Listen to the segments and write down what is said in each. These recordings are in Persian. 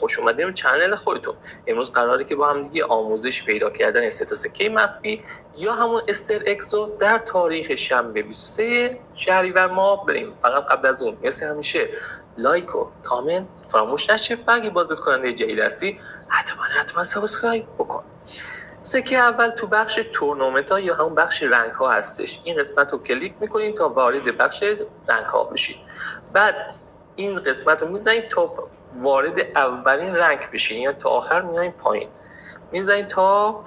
خوش اومدیم به چنل خودتون. امروز قراره که با هم دیگه آموزش پیدا کردن 3 تا سکه مخفی یا همون استر اکس رو در تاریخ شنبه 23 شهریور ماه بریم. فقط قبل از اون مثل همیشه لایک و کامنت فراموش نشه و اگه بازدید کننده جدید هستی حتما سابسکرایب بکن. سکه اول تو بخش تورنمنت ها یا همون بخش رنگ ها هستش. این قسمت رو کلیک میکنین تا وارد بخش رنگ ها بشید. بعد این قسمت رو میزنید تا وارد اولین رنگ بشین یا تا آخر میایین پایین. میزنید تا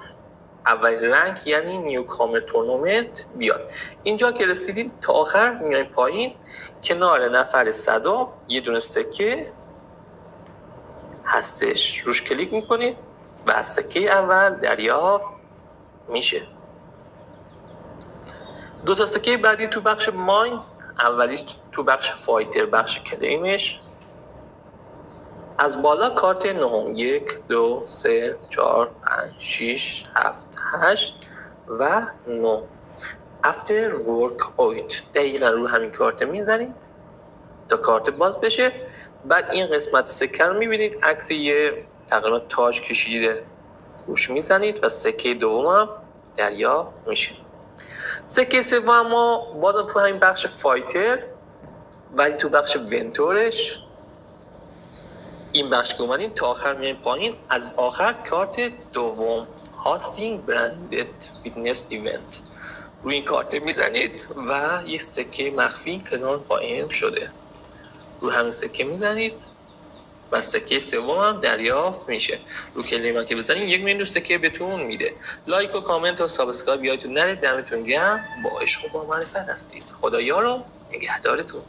اولین رنگ یعنی نیوکامر تورنمنت بیاد. اینجا که رسیدید تا آخر میایین پایین. کنار نفر 100 یه دونه سکه هستش. روش کلیک میکنید و سکه اول دریافت میشه. 2 تا سکه بعدی تو بخش ماین، اولیش تو بخش فایتر بخش کلیمش. از بالا کارت نهم 1 2 3 4 5 6 7 8 و 9 افتر ورک اویت دقیقا رو همین کارت میزنید تا کارت باز بشه. بعد این قسمت سکه رو میبینید عکس یه تقریبا تاج کشیده روش میزنید و سکه دوم هم دریافت میشه. سکه سوم ما بازم تو همین بخش فایتر ولی تو بخش ونتورش این بخش که اومدین تا آخر میایین پایین. از آخر کارت دوم هاستینگ برندد فیتنس ایونت روی این کارت میزنید و یه سکه مخفی کنار قائم شده. رو همین سکه میزنید و سکه سوم هم دریافت میشه. رو کلمه که بزنید 1 میلیون سکه بهتون میده. لایک و کامنت و سابسکرایب یادتون نره. دمتون گرم. با عشق و با معرفت هستید. خدایا رو نگهدارتون.